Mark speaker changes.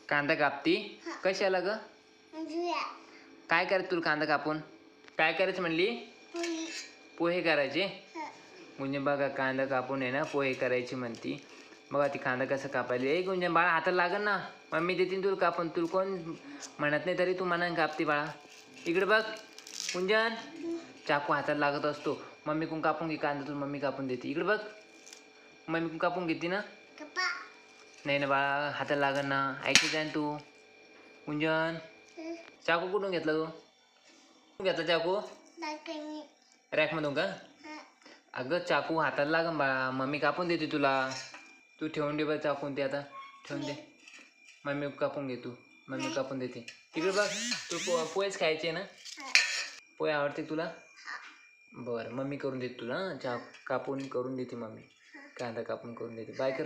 Speaker 1: कांदा कापती कशाला ग? काय करायचं तुला कांदा कापून? काय करायचं म्हणली? पोहे करायचे. गुंजन बघा कांदा कापून आहे ना पोहे करायची म्हणती. बघा ती कांदा कसं कापायला. ए गुंजन बाळा हाताला लागन ना. मम्मी देतीन तुला कापून. तुला कोण म्हणत नाही तरी तू मनाने कापती बाळा. इकडे बघ गुंजन, चाकू हाताला लागत असतो. मम्मी कोण कापून घे कांदा, तुला मम्मी कापून देते. इकडे बघ, मम्मी कोण कापून घेते ना. नाही ना बाळा हाताला लागन ना. ऐकली जाय ना तू. गुंजन चाकू कुठून घेतला तू? कुठून घेतला चाकू? रॅकमधून का? अगं चाकू हाताला लागन बाळा, मम्मी कापून देते तुला. तू ठेवून दे बरं चाकून ते आता ठेवून दे. मम्मी कापून घे तू, मम्मी कापून देते. तिकडे बघ तू पोहेच खायचे ना. पोहे आवडते तुला? बरं मम्मी करून देते तुला. कापून करून देते मम्मी. कांदा कापून करून देते. बाय कर.